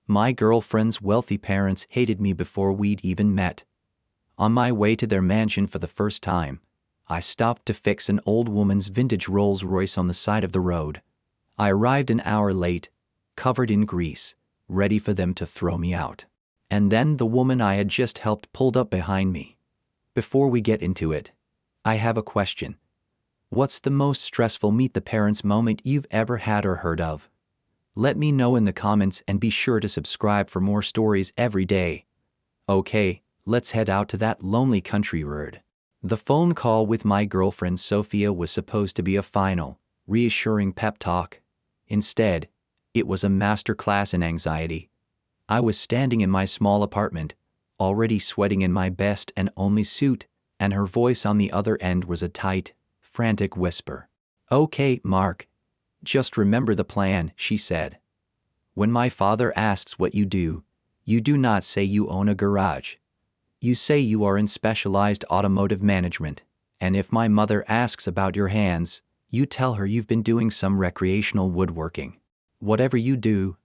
My girlfriend's wealthy parents hated me before we'd even met. On my way to their mansion for the first time, I stopped to fix an old woman's vintage Rolls-Royce on the side of the road. I arrived an hour late, covered in grease, ready for them to throw me out. And then the woman I had just helped pulled up behind me. Before we get into it, I have a question. What's the most stressful meet the parents moment you've ever had or heard of? Let me know in the comments and be sure to subscribe for more stories every day. Okay, let's head out to that lonely country road. The phone call with my girlfriend Sophia was supposed to be a final, reassuring pep talk. Instead, it was a masterclass in anxiety. I was standing in my small apartment, already sweating in my best and only suit, and her voice on the other end was a tight, frantic whisper. "Okay, Mark. Just remember the plan," she said. "When my father asks what you do not say you own a garage. You say you are in specialized automotive management, and if my mother asks about your hands, you tell her you've been doing some recreational woodworking. Whatever you do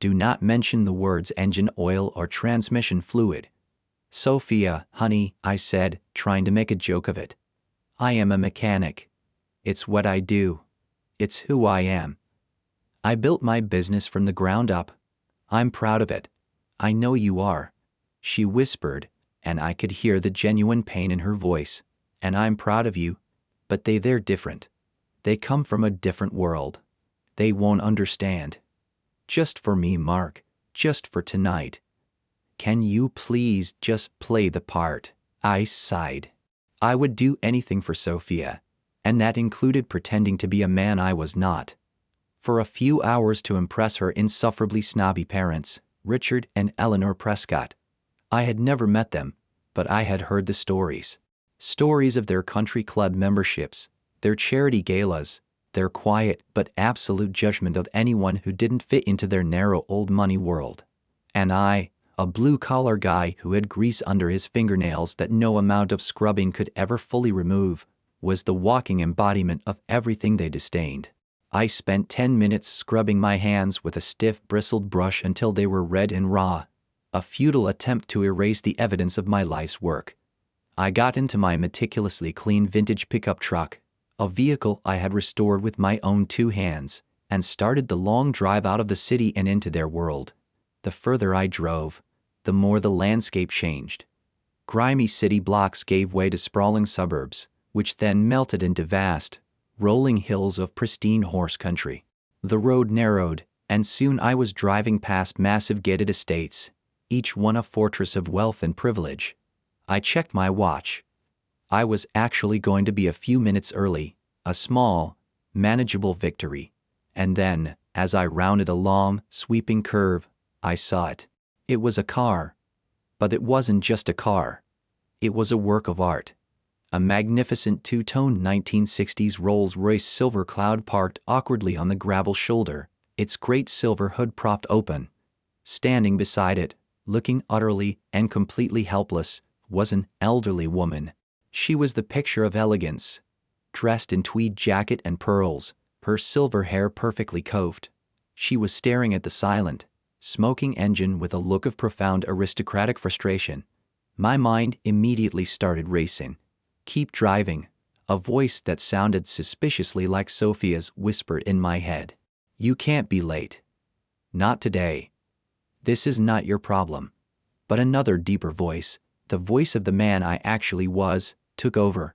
not mention the words engine oil or transmission fluid." "Sophia, honey," I said, trying to make a joke of it. "I am a mechanic. It's what I do. It's who I am. I built my business from the ground up. I'm proud of it." "I know you are," she whispered, and I could hear the genuine pain in her voice. "And I'm proud of you, but they're different. They come from a different world. They won't understand. Just for me, Mark, just for tonight. Can you please just play the part?" I sighed. I would do anything for Sophia, and that included pretending to be a man I was not. For a few hours to impress her insufferably snobby parents, Richard and Eleanor Prescott. I had never met them, but I had heard the stories. Stories of their country club memberships, their charity galas, their quiet but absolute judgment of anyone who didn't fit into their narrow old money world. And I, a blue-collar guy who had grease under his fingernails that no amount of scrubbing could ever fully remove, was the walking embodiment of everything they disdained. I spent 10 minutes scrubbing my hands with a stiff bristled brush until they were red and raw, a futile attempt to erase the evidence of my life's work. I got into my meticulously clean vintage pickup truck, a vehicle I had restored with my own 2 hands, and started the long drive out of the city and into their world. The further I drove, the more the landscape changed. Grimy city blocks gave way to sprawling suburbs, which then melted into vast, rolling hills of pristine horse country. The road narrowed, and soon I was driving past massive gated estates, each one a fortress of wealth and privilege. I checked my watch. I was actually going to be a few minutes early, a small, manageable victory. And then, as I rounded a long, sweeping curve, I saw it. It was a car. But it wasn't just a car. It was a work of art. A magnificent 2-tone 1960s Rolls-Royce Silver Cloud parked awkwardly on the gravel shoulder, its great silver hood propped open. Standing beside it, looking utterly and completely helpless, was an elderly woman. She was the picture of elegance, dressed in tweed jacket and pearls, her silver hair perfectly coiffed. She was staring at the silent, smoking engine with a look of profound aristocratic frustration. My mind immediately started racing. "Keep driving," a voice that sounded suspiciously like Sophia's whispered in my head. "You can't be late. Not today. This is not your problem." But another deeper voice, the voice of the man I actually was, took over.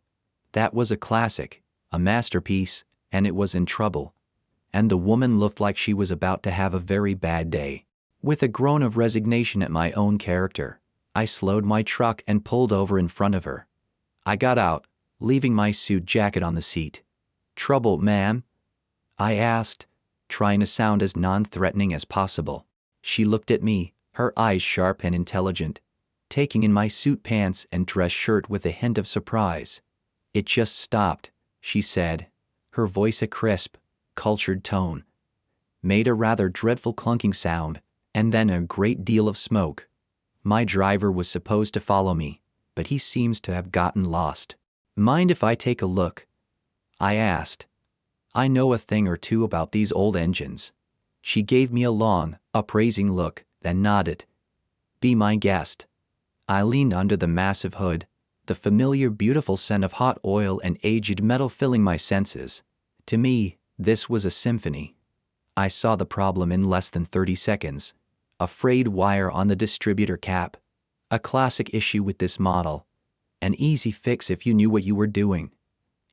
That was a classic, a masterpiece, and it was in trouble. And the woman looked like she was about to have a very bad day. With a groan of resignation at my own character, I slowed my truck and pulled over in front of her. I got out, leaving my suit jacket on the seat. "Trouble, ma'am?" I asked, trying to sound as non-threatening as possible. She looked at me, her eyes sharp and intelligent, taking in my suit pants and dress shirt with a hint of surprise. "It just stopped," she said, her voice a crisp, cultured tone. "Made a rather dreadful clunking sound, and then a great deal of smoke. My driver was supposed to follow me, but he seems to have gotten lost." "Mind if I take a look?" I asked. "I know a thing or two about these old engines." She gave me a long, appraising look, then nodded. Be my guest. I leaned under the massive hood, the familiar beautiful scent of hot oil and aged metal filling my senses. To me, this was a symphony. I saw the problem in less than 30 seconds. A frayed wire on the distributor cap. A classic issue with this model. An easy fix if you knew what you were doing.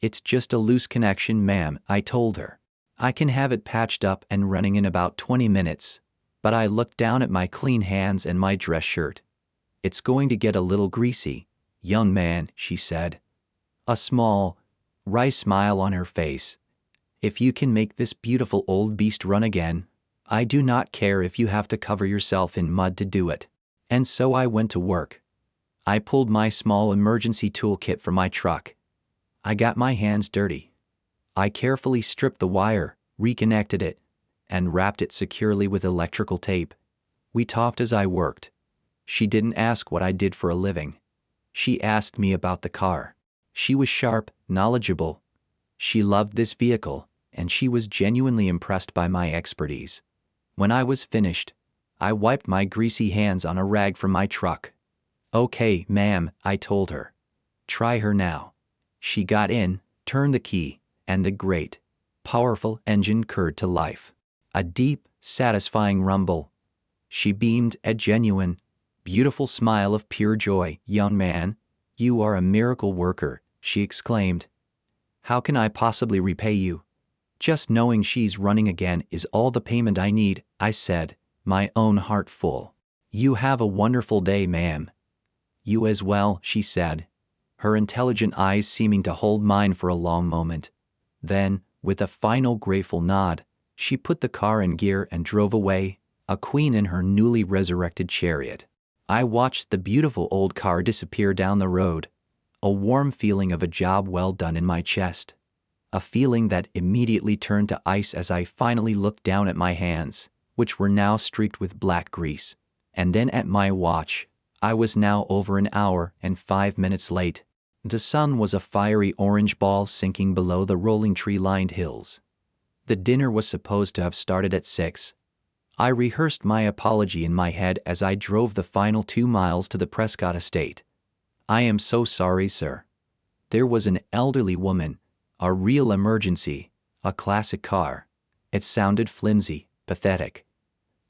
It's just a loose connection, ma'am, I told her. I can have it patched up and running in about 20 minutes. But I looked down at my clean hands and my dress shirt. It's going to get a little greasy, young man, she said. A small, wry smile on her face. If you can make this beautiful old beast run again, I do not care if you have to cover yourself in mud to do it. And so I went to work. I pulled my small emergency toolkit from my truck. I got my hands dirty. I carefully stripped the wire, reconnected it, and wrapped it securely with electrical tape. We talked as I worked. She didn't ask what I did for a living. She asked me about the car. She was sharp, knowledgeable. She loved this vehicle, and she was genuinely impressed by my expertise. When I was finished, I wiped my greasy hands on a rag from my truck. Okay, ma'am, I told her. Try her now. She got in, turned the key, and the great, powerful engine curd to life. A deep, satisfying rumble. She beamed a genuine, beautiful smile of pure joy. Young man, you are a miracle worker, she exclaimed. How can I possibly repay you? Just knowing she's running again is all the payment I need, I said, my own heart full. You have a wonderful day, ma'am. You as well, she said, her intelligent eyes seeming to hold mine for a long moment. Then, with a final grateful nod, she put the car in gear and drove away, a queen in her newly resurrected chariot. I watched the beautiful old car disappear down the road, a warm feeling of a job well done in my chest. A feeling that immediately turned to ice as I finally looked down at my hands, which were now streaked with black grease, and then at my watch. I was now over an hour and 5 minutes late. The sun was a fiery orange ball sinking below the rolling tree-lined hills. The dinner was supposed to have started at 6. I rehearsed my apology in my head as I drove the final 2 miles to the Prescott estate. I am so sorry, sir. There was an elderly woman, a real emergency, a classic car. It sounded flimsy, pathetic.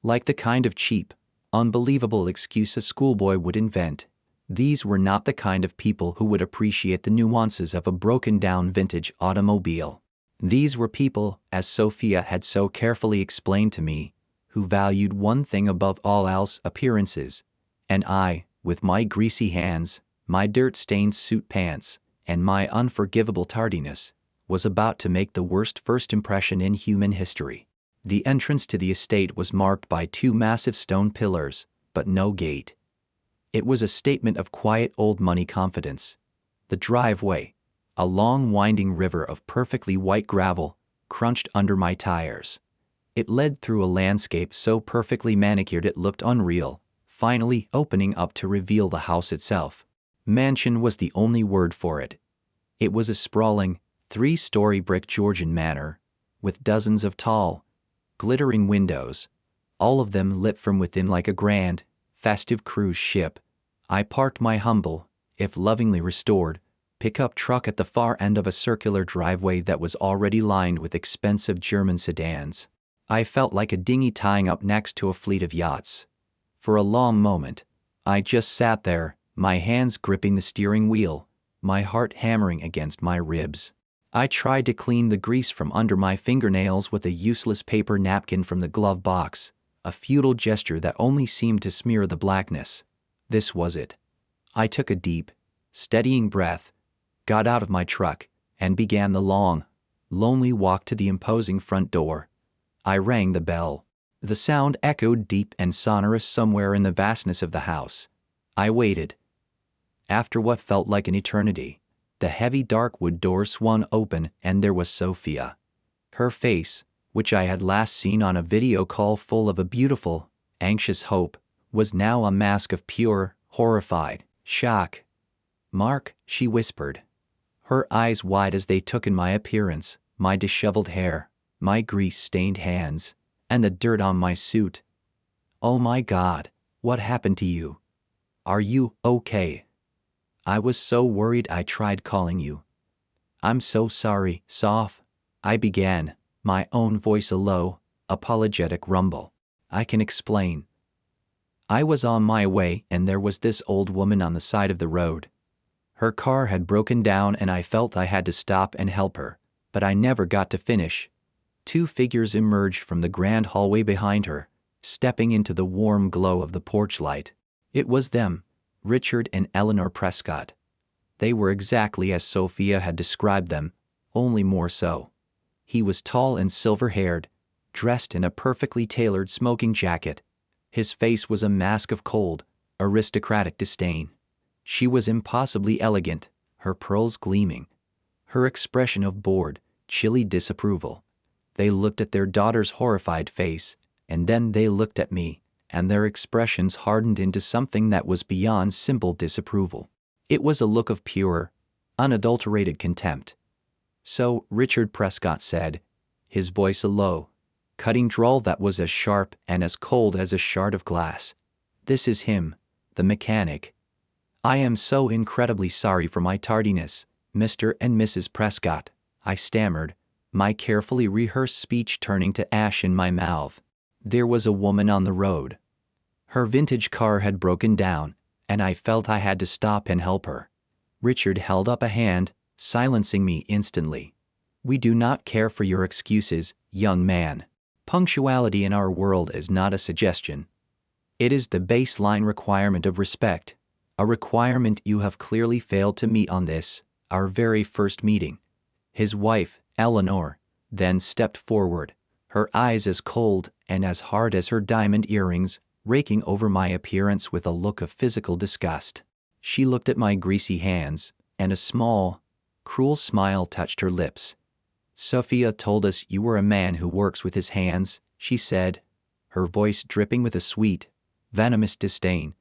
Like the kind of cheap, unbelievable excuse a schoolboy would invent. These were not the kind of people who would appreciate the nuances of a broken-down vintage automobile. These were people, as Sophia had so carefully explained to me, who valued one thing above all else: appearances. And I, with my greasy hands, my dirt-stained suit pants, and my unforgivable tardiness, was about to make the worst first impression in human history. The entrance to the estate was marked by 2 massive stone pillars, but no gate. It was a statement of quiet old-money confidence. The driveway, a long winding river of perfectly white gravel, crunched under my tires. It led through a landscape so perfectly manicured it looked unreal, finally opening up to reveal the house itself. Mansion was the only word for it. It was a sprawling, 3-story brick Georgian manor, with dozens of tall, glittering windows, all of them lit from within like a grand, festive cruise ship. I parked my humble, if lovingly restored, pickup truck at the far end of a circular driveway that was already lined with expensive German sedans. I felt like a dinghy tying up next to a fleet of yachts. For a long moment, I just sat there, my hands gripping the steering wheel, my heart hammering against my ribs. I tried to clean the grease from under my fingernails with a useless paper napkin from the glove box, a futile gesture that only seemed to smear the blackness. This was it. I took a deep, steadying breath, got out of my truck, and began the long, lonely walk to the imposing front door. I rang the bell. The sound echoed deep and sonorous somewhere in the vastness of the house. I waited. After what felt like an eternity, the heavy dark wood door swung open and there was Sophia. Her face, which I had last seen on a video call full of a beautiful, anxious hope, was now a mask of pure, horrified shock. "Mark," she whispered, her eyes wide as they took in my appearance, my disheveled hair, my grease-stained hands, and the dirt on my suit. Oh my God, what happened to you? Are you okay? I was so worried I tried calling you. I'm so sorry, Soph. I began, my own voice a low, apologetic rumble. I can explain. I was on my way and there was this old woman on the side of the road. Her car had broken down and I felt I had to stop and help her, but I never got to finish. Two figures emerged from the grand hallway behind her, stepping into the warm glow of the porch light. It was them, Richard and Eleanor Prescott. They were exactly as Sophia had described them, only more so. He was tall and silver-haired, dressed in a perfectly tailored smoking jacket. His face was a mask of cold, aristocratic disdain. She was impossibly elegant, her pearls gleaming. Her expression of bored, chilly disapproval. They looked at their daughter's horrified face, and then they looked at me, and their expressions hardened into something that was beyond simple disapproval. It was a look of pure, unadulterated contempt. So Richard Prescott said, his voice a low, cutting drawl that was as sharp and as cold as a shard of glass. This is him, the mechanic. I am so incredibly sorry for my tardiness, Mr. and Mrs. Prescott, I stammered, my carefully rehearsed speech turning to ash in my mouth. There was a woman on the road. Her vintage car had broken down, and I felt I had to stop and help her. Richard held up a hand, silencing me instantly. We do not care for your excuses, young man. Punctuality in our world is not a suggestion. It is the baseline requirement of respect, a requirement you have clearly failed to meet on this, our very first meeting. His wife, Eleanor, then stepped forward, her eyes as cold and as hard as her diamond earrings, raking over my appearance with a look of physical disgust. She looked at my greasy hands, and a small, cruel smile touched her lips. Sophia told us you were a man who works with his hands, she said, her voice dripping with a sweet, venomous disdain.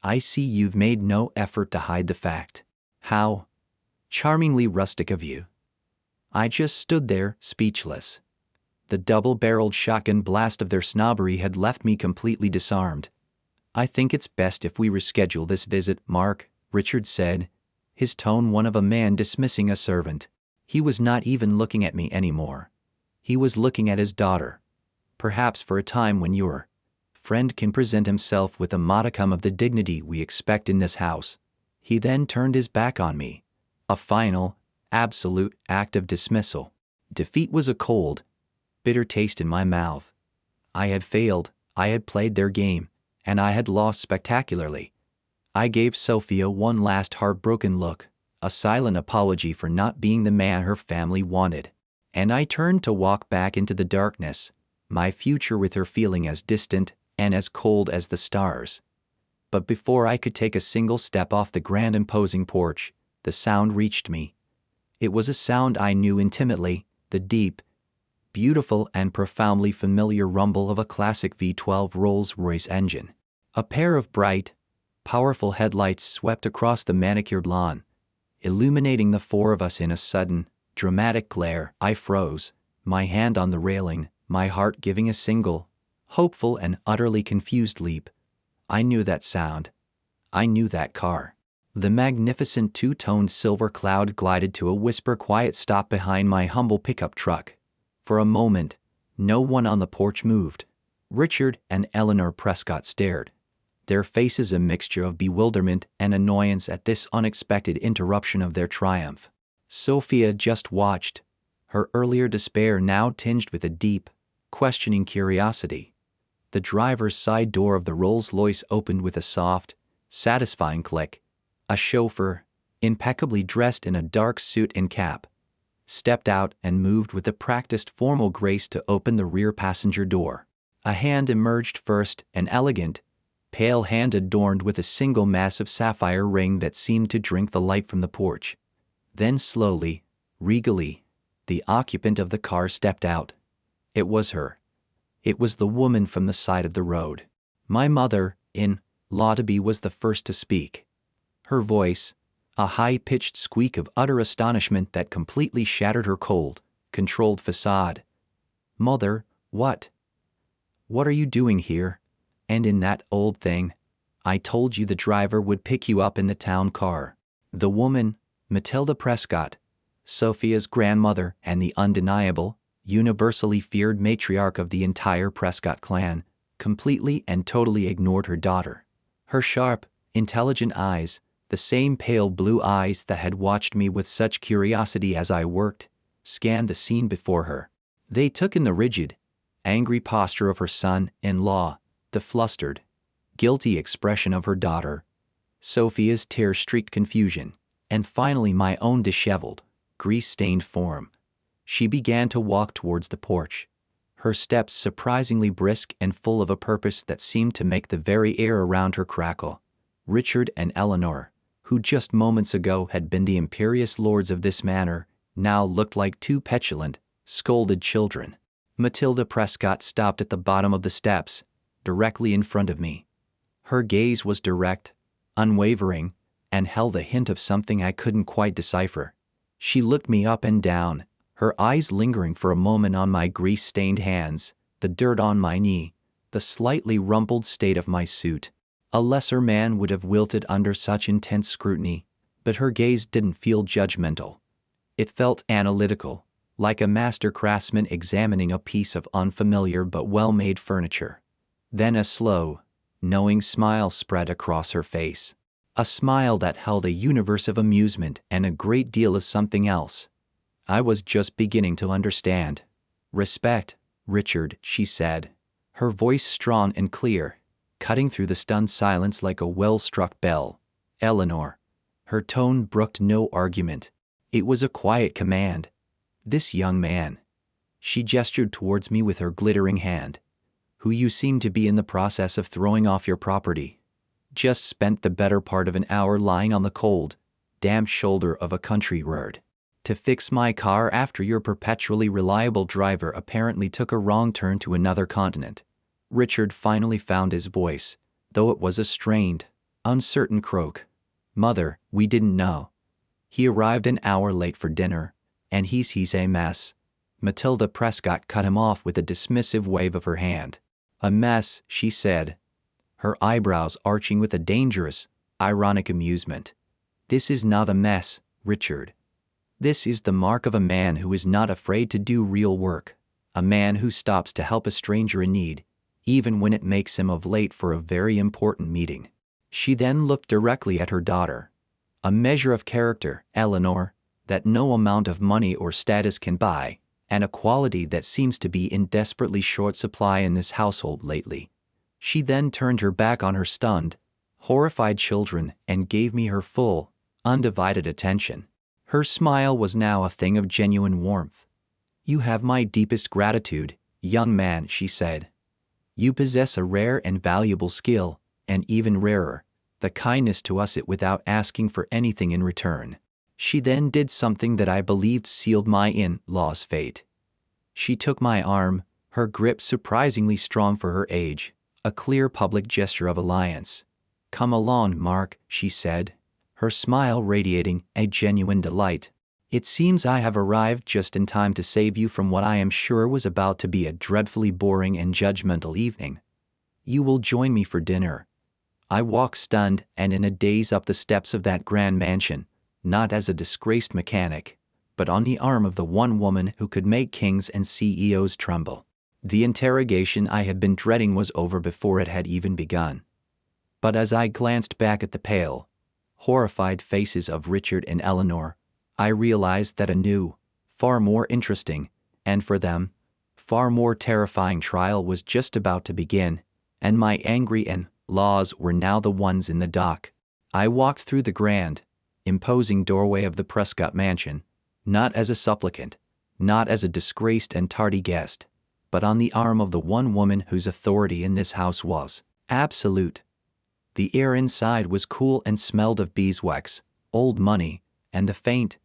I see you've made no effort to hide the fact. How charmingly rustic of you. I just stood there, speechless. The double-barreled shotgun blast of their snobbery had left me completely disarmed. I think it's best if we reschedule this visit, Mark, Richard said, his tone one of a man dismissing a servant. He was not even looking at me anymore. He was looking at his daughter. Perhaps for a time when your friend can present himself with a modicum of the dignity we expect in this house. He then turned his back on me. A final, absolute act of dismissal. Defeat was a cold, bitter taste in my mouth. I had failed, I had played their game, and I had lost spectacularly. I gave Sophia one last heartbroken look, a silent apology for not being the man her family wanted, and I turned to walk back into the darkness, my future with her feeling as distant and as cold as the stars. But before I could take a single step off the grand imposing porch, the sound reached me. It was a sound I knew intimately, the deep, beautiful and profoundly familiar rumble of a classic V12 Rolls-Royce engine. A pair of bright, powerful headlights swept across the manicured lawn, illuminating the four of us in a sudden, dramatic glare. I froze, my hand on the railing, my heart giving a single, hopeful and utterly confused leap. I knew that sound. I knew that car. The magnificent two-toned silver cloud glided to a whisper-quiet stop behind my humble pickup truck. For a moment, no one on the porch moved. Richard and Eleanor Prescott stared, their faces a mixture of bewilderment and annoyance at this unexpected interruption of their triumph. Sophia just watched, her earlier despair now tinged with a deep, questioning curiosity. The driver's side door of the Rolls-Royce opened with a soft, satisfying click. A chauffeur, impeccably dressed in a dark suit and cap, stepped out and moved with a practiced formal grace to open the rear passenger door. A hand emerged first, an elegant, pale hand adorned with a single massive sapphire ring that seemed to drink the light from the porch. Then slowly, regally, the occupant of the car stepped out. It was her. It was the woman from the side of the road. My mother-in-law to be was the first to speak. Her voice, a high-pitched squeak of utter astonishment that completely shattered her cold, controlled facade. Mother, what are you doing here? And in that old thing, I told you the driver would pick you up in the town car. The woman, Matilda Prescott, Sophia's grandmother and the undeniable, universally feared matriarch of the entire Prescott clan, completely and totally ignored her daughter. Her sharp, intelligent eyes, the same pale blue eyes that had watched me with such curiosity as I worked, scanned the scene before her. They took in the rigid, angry posture of her son-in-law, the flustered, guilty expression of her daughter, Sophia's tear-streaked confusion, and finally my own disheveled, grease-stained form. She began to walk towards the porch, her steps surprisingly brisk and full of a purpose that seemed to make the very air around her crackle. Richard and Eleanor, who just moments ago had been the imperious lords of this manor, now looked like two petulant, scolded children. Matilda Prescott stopped at the bottom of the steps, directly in front of me. Her gaze was direct, unwavering, and held a hint of something I couldn't quite decipher. She looked me up and down, her eyes lingering for a moment on my grease-stained hands, the dirt on my knee, the slightly rumpled state of my suit. A lesser man would have wilted under such intense scrutiny, but her gaze didn't feel judgmental. It felt analytical, like a master craftsman examining a piece of unfamiliar but well-made furniture. Then a slow, knowing smile spread across her face. A smile that held a universe of amusement and a great deal of something else I was just beginning to understand. "Respect, Richard," she said, her voice strong and clear, cutting through the stunned silence like a well-struck bell. "Eleanor." Her tone brooked no argument. It was a quiet command. "This young man," she gestured towards me with her glittering hand, "who you seem to be in the process of throwing off your property, just spent the better part of an hour lying on the cold, damp shoulder of a country road to fix my car after your perpetually reliable driver apparently took a wrong turn to another continent." Richard finally found his voice, though it was a strained, uncertain croak. "Mother, we didn't know. He arrived an hour late for dinner, and he's a mess." Matilda Prescott cut him off with a dismissive wave of her hand. "A mess," she said, her eyebrows arching with a dangerous, ironic amusement. "This is not a mess, Richard. This is the mark of a man who is not afraid to do real work, a man who stops to help a stranger in need, even when it makes him of late for a very important meeting." She then looked directly at her daughter. "A measure of character, Eleanor, that no amount of money or status can buy, and a quality that seems to be in desperately short supply in this household lately." She then turned her back on her stunned, horrified children and gave me her full, undivided attention. Her smile was now a thing of genuine warmth. "You have my deepest gratitude, young man," she said. "You possess a rare and valuable skill, and even rarer, the kindness to us it without asking for anything in return." She then did something that I believed sealed my in-law's fate. She took my arm, her grip surprisingly strong for her age, a clear public gesture of alliance. "Come along, Mark," she said, her smile radiating a genuine delight. "It seems I have arrived just in time to save you from what I am sure was about to be a dreadfully boring and judgmental evening. You will join me for dinner." I walked stunned and in a daze up the steps of that grand mansion, not as a disgraced mechanic, but on the arm of the one woman who could make kings and CEOs tremble. The interrogation I had been dreading was over before it had even begun. But as I glanced back at the pale, horrified faces of Richard and Eleanor, I realized that a new, far more interesting, and for them, far more terrifying trial was just about to begin, and my angry in-laws were now the ones in the dock. I walked through the grand, imposing doorway of the Prescott mansion, not as a supplicant, not as a disgraced and tardy guest, but on the arm of the one woman whose authority in this house was absolute. The air inside was cool and smelled of beeswax, old money, and the faint,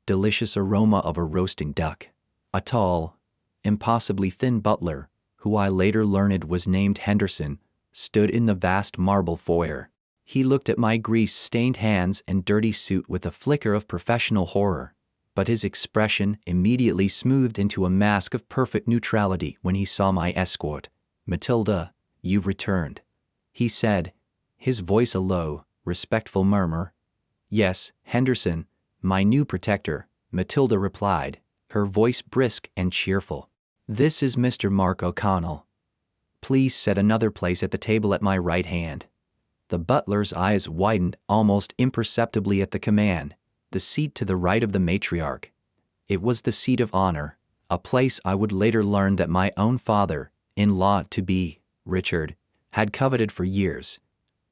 delicious aroma of a roasting duck. A tall, impossibly thin butler, who I later learned was named Henderson, stood in the vast marble foyer. He looked at my grease-stained hands and dirty suit with a flicker of professional horror, but his expression immediately smoothed into a mask of perfect neutrality when he saw my escort. "Matilda, you've returned," he said, his voice a low, respectful murmur. Yes, Henderson, my new protector, Matilda replied, her voice brisk and cheerful. This is Mr. Mark O'Connell. Please set another place at the table at my right hand. The butler's eyes widened almost imperceptibly at the command, the seat to the right of the matriarch. It was the seat of honor, a place I would later learn that my own father-in-law to be, Richard, had coveted for years.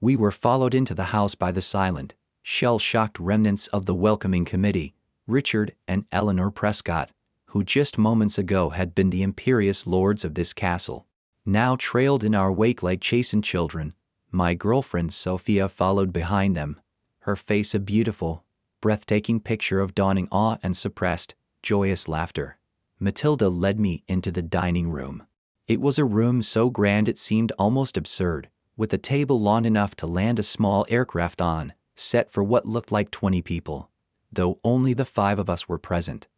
We were followed into the house by the silent, shell-shocked remnants of the welcoming committee, Richard and Eleanor Prescott, who just moments ago had been the imperious lords of this castle, now trailed in our wake like chastened children. My girlfriend Sophia followed behind them, her face a beautiful, breathtaking picture of dawning awe and suppressed, joyous laughter. Matilda led me into the dining room. It was a room so grand it seemed almost absurd, with a table long enough to land a small aircraft on, set for what looked like 20 people, though only the 5 of us were present.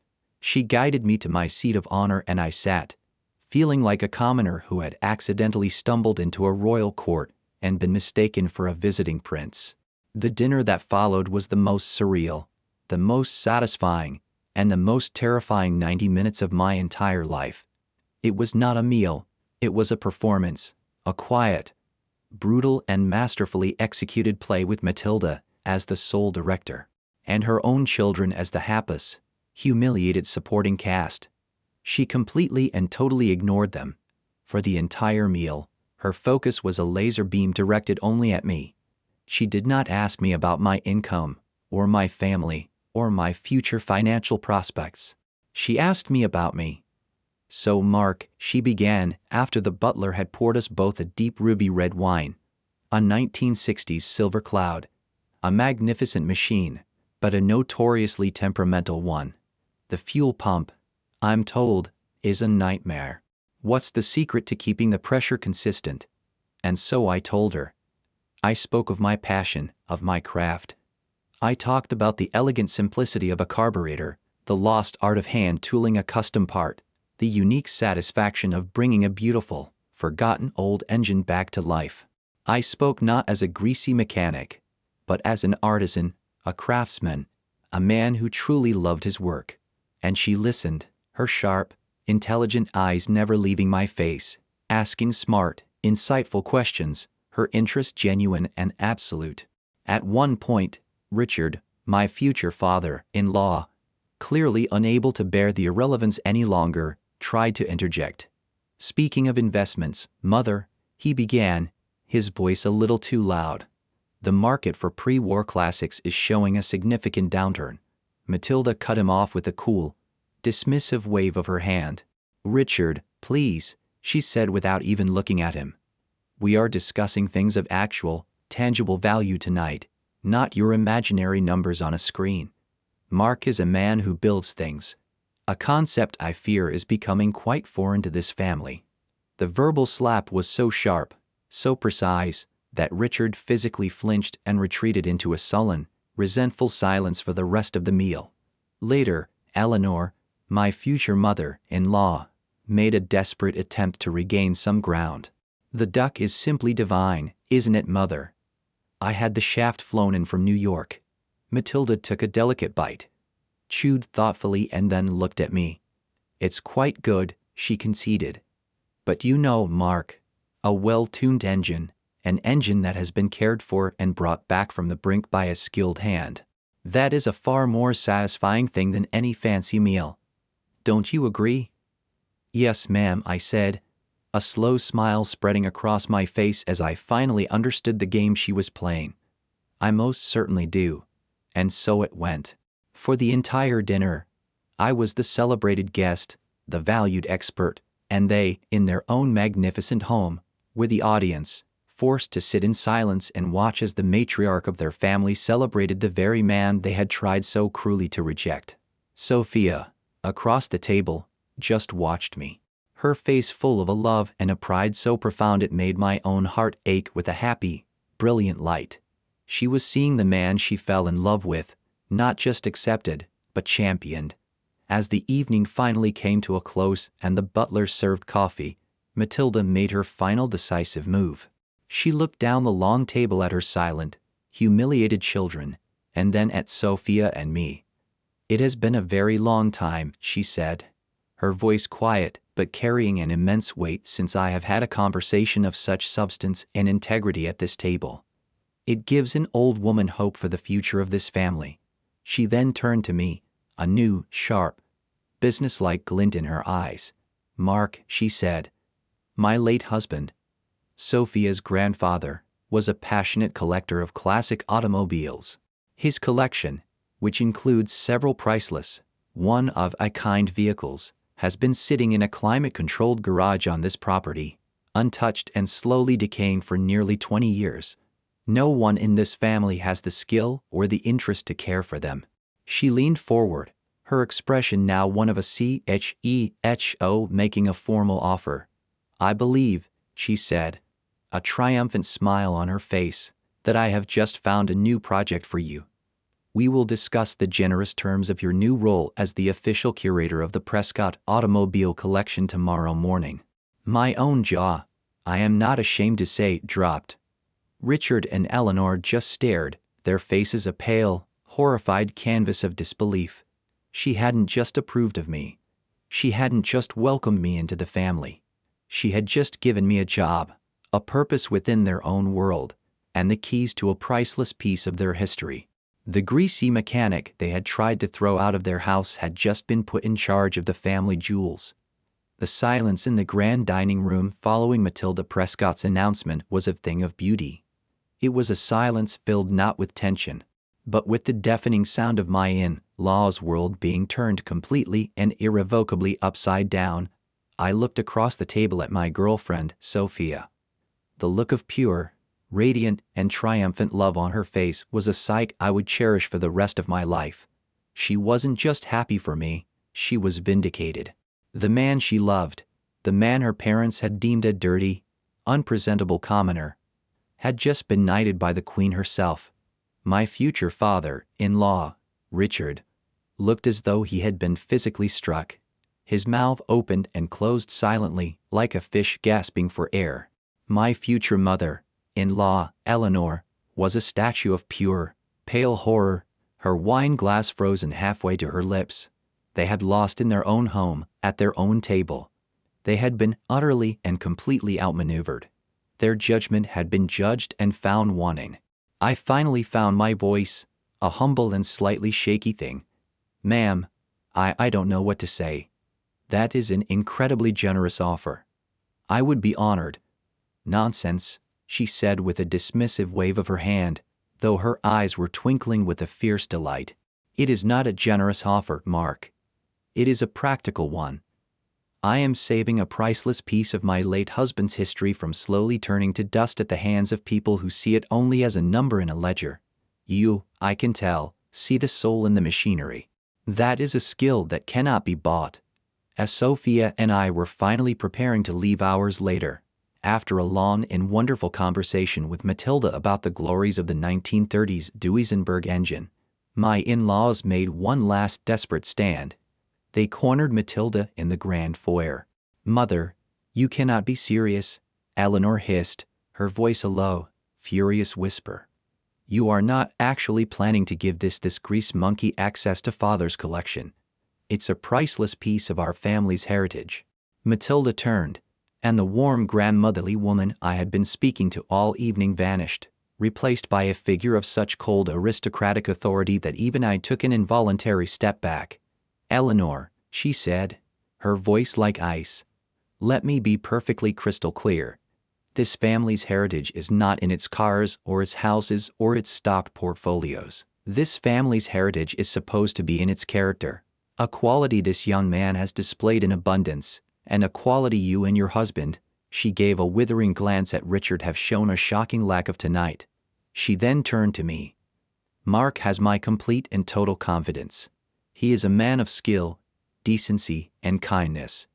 She guided me to my seat of honor and I sat, feeling like a commoner who had accidentally stumbled into a royal court and been mistaken for a visiting prince. The dinner that followed was the most surreal, the most satisfying, and the most terrifying 90 minutes of my entire life. It was not a meal, it was a performance, a quiet, brutal and masterfully executed play with Matilda as the sole director, and her own children as the hapless, humiliated supporting cast. She completely and totally ignored them. For the entire meal, her focus was a laser beam directed only at me. She did not ask me about my income, or my family, or my future financial prospects. She asked me about me. So Mark, she began, after the butler had poured us both a deep ruby red wine, a 1960s Silver Cloud, a magnificent machine, but a notoriously temperamental one. The fuel pump, I'm told, is a nightmare. What's the secret to keeping the pressure consistent? And so I told her. I spoke of my passion, of my craft. I talked about the elegant simplicity of a carburetor, the lost art of hand tooling a custom part, the unique satisfaction of bringing a beautiful, forgotten old engine back to life. I spoke not as a greasy mechanic, but as an artisan, a craftsman, a man who truly loved his work. And she listened, her sharp, intelligent eyes never leaving my face, asking smart, insightful questions, her interest genuine and absolute. At one point, Richard, my future father-in-law, clearly unable to bear the irrelevance any longer, tried to interject. Speaking of investments, mother, he began, his voice a little too loud. The market for pre-war classics is showing a significant downturn. Matilda cut him off with a cool, dismissive wave of her hand. Richard, please, she said without even looking at him. We are discussing things of actual, tangible value tonight, not your imaginary numbers on a screen. Mark is a man who builds things. A concept I fear is becoming quite foreign to this family. The verbal slap was so sharp, so precise, that Richard physically flinched and retreated into a sullen, resentful silence for the rest of the meal. Later, Eleanor, my future mother-in-law, made a desperate attempt to regain some ground. The duck is simply divine, isn't it, mother? I had the shaft flown in from New York. Matilda took a delicate bite, chewed thoughtfully and then looked at me. It's quite good, she conceded. But you know, Mark, a well-tuned engine, an engine that has been cared for and brought back from the brink by a skilled hand. That is a far more satisfying thing than any fancy meal. Don't you agree? Yes, ma'am, I said, a slow smile spreading across my face as I finally understood the game she was playing. I most certainly do. And so it went. For the entire dinner, I was the celebrated guest, the valued expert, and they, in their own magnificent home, were the audience, forced to sit in silence and watch as the matriarch of their family celebrated the very man they had tried so cruelly to reject. Sophia, across the table, just watched me, her face full of a love and a pride so profound it made my own heart ache with a happy, brilliant light. She was seeing the man she fell in love with, not just accepted, but championed. As the evening finally came to a close and the butler served coffee, Matilda made her final decisive move. She looked down the long table at her silent, humiliated children, and then at Sophia and me. "It has been a very long time," she said, her voice quiet but carrying an immense weight, "since I have had a conversation of such substance and integrity at this table. It gives an old woman hope for the future of this family." She then turned to me, a new, sharp, businesslike glint in her eyes. "Mark," she said, "my late husband, Sophia's grandfather, was a passionate collector of classic automobiles. His collection, which includes several priceless, one-of-a-kind vehicles, has been sitting in a climate-controlled garage on this property, untouched and slowly decaying for nearly 20 years. No one in this family has the skill or the interest to care for them." She leaned forward, her expression now one of a CHEHO, making a formal offer. "I believe," she said, a triumphant smile on her face, "that I have just found a new project for you. We will discuss the generous terms of your new role as the official curator of the Prescott automobile collection tomorrow morning." My own jaw, I am not ashamed to say, dropped. Richard and Eleanor just stared, their faces a pale, horrified canvas of disbelief. She hadn't just approved of me. She hadn't just welcomed me into the family. She had just given me a job, a purpose within their own world, and the keys to a priceless piece of their history. The greasy mechanic they had tried to throw out of their house had just been put in charge of the family jewels. The silence in the grand dining room following Matilda Prescott's announcement was a thing of beauty. It was a silence filled not with tension, but with the deafening sound of my in-law's world being turned completely and irrevocably upside down. I looked across the table at my girlfriend, Sophia. The look of pure, radiant, and triumphant love on her face was a sight I would cherish for the rest of my life. She wasn't just happy for me, she was vindicated. The man she loved, the man her parents had deemed a dirty, unpresentable commoner, had just been knighted by the Queen herself. My future father-in-law, Richard, looked as though he had been physically struck. His mouth opened and closed silently, like a fish gasping for air. My future mother-in-law, Eleanor, was a statue of pure, pale horror, her wine glass frozen halfway to her lips. They had lost in their own home, at their own table. They had been utterly and completely outmaneuvered. Their judgment had been judged and found wanting. I finally found my voice, a humble and slightly shaky thing. "Ma'am, I don't know what to say. That is an incredibly generous offer. I would be honored." "Nonsense," she said with a dismissive wave of her hand, though her eyes were twinkling with a fierce delight. "It is not a generous offer, Mark. It is a practical one. I am saving a priceless piece of my late husband's history from slowly turning to dust at the hands of people who see it only as a number in a ledger. You, I can tell, see the soul in the machinery. That is a skill that cannot be bought." As Sophia and I were finally preparing to leave hours later, after a long and wonderful conversation with Matilda about the glories of the 1930s Duesenberg engine, my in-laws made one last desperate stand. They cornered Matilda in the grand foyer. "Mother, you cannot be serious," Eleanor hissed, her voice a low, furious whisper. "You are not actually planning to give this grease monkey access to Father's collection. It's a priceless piece of our family's heritage." Matilda turned, and the warm grandmotherly woman I had been speaking to all evening vanished, replaced by a figure of such cold aristocratic authority that even I took an involuntary step back. "Eleanor," she said, her voice like ice, "let me be perfectly crystal clear. This family's heritage is not in its cars or its houses or its stock portfolios. This family's heritage is supposed to be in its character, a quality this young man has displayed in abundance, and a quality you and your husband," she gave a withering glance at Richard, "have shown a shocking lack of tonight." She then turned to me. "Mark has my complete and total confidence. He is a man of skill, decency, and kindness.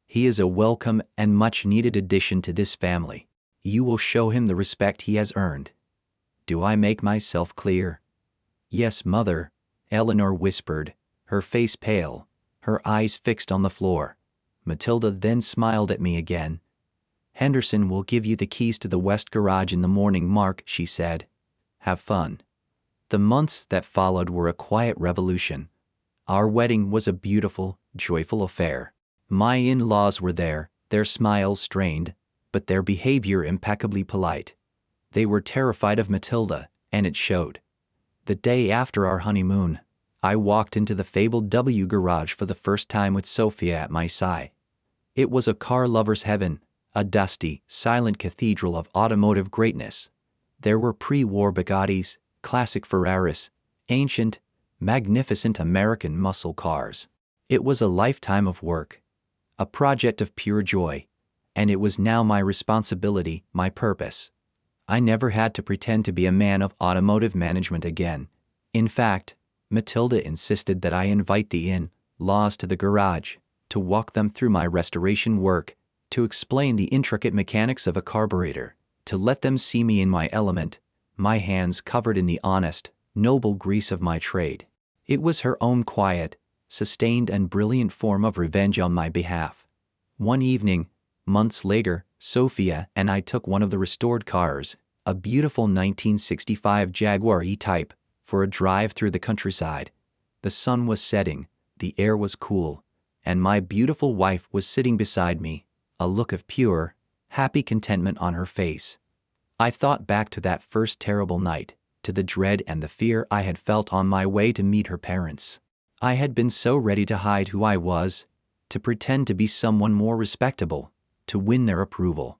He is a welcome and much-needed addition to this family. You will show him the respect he has earned. Do I make myself clear?" "Yes, Mother," Eleanor whispered, her face pale, her eyes fixed on the floor. Matilda then smiled at me again. Henderson will give you the keys to the west garage in the morning, Mark, she said. Have fun. The months that followed were a quiet revolution. Our wedding was a beautiful, joyful affair. My in-laws were there, their smiles strained, but their behavior impeccably polite. They were terrified of Matilda, and it showed. The day after our honeymoon, I walked into the fabled W garage for the first time with Sophia at my side. It was a car lover's heaven, a dusty, silent cathedral of automotive greatness. There were pre-war Bugattis, classic Ferraris, ancient, magnificent American muscle cars. It was a lifetime of work, a project of pure joy, and it was now my responsibility, my purpose. I never had to pretend to be a man of automotive management again. In fact, Matilda insisted that I invite the in-laws to the garage, to walk them through my restoration work, to explain the intricate mechanics of a carburetor, to let them see me in my element, my hands covered in the honest, noble grease of my trade. It was her own quiet, sustained and brilliant form of revenge on my behalf. One evening, months later, Sophia and I took one of the restored cars, a beautiful 1965 Jaguar E-Type, for a drive through the countryside. The sun was setting, the air was cool, and my beautiful wife was sitting beside me, a look of pure, happy contentment on her face. I thought back to that first terrible night, to the dread and the fear I had felt on my way to meet her parents. I had been so ready to hide who I was, to pretend to be someone more respectable, to win their approval.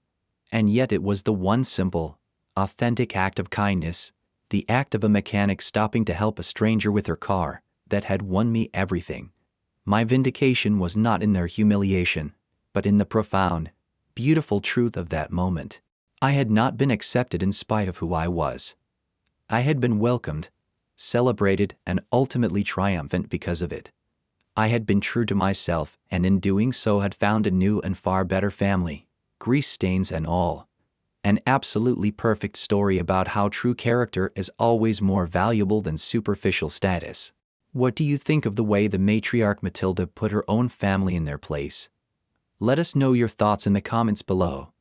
And yet it was the one simple, authentic act of kindness, the act of a mechanic stopping to help a stranger with her car, that had won me everything. My vindication was not in their humiliation, but in the profound, beautiful truth of that moment. I had not been accepted in spite of who I was. I had been welcomed, celebrated, and ultimately triumphant because of it. I had been true to myself, and in doing so had found a new and far better family, grease stains and all. An absolutely perfect story about how true character is always more valuable than superficial status. What do you think of the way the matriarch Matilda put her own family in their place? Let us know your thoughts in the comments below.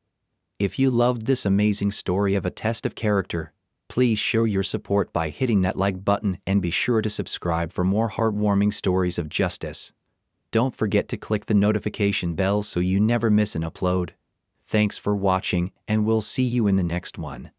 If you loved this amazing story of a test of character, please show your support by hitting that like button and be sure to subscribe for more heartwarming stories of justice. Don't forget to click the notification bell so you never miss an upload. Thanks for watching, and we'll see you in the next one.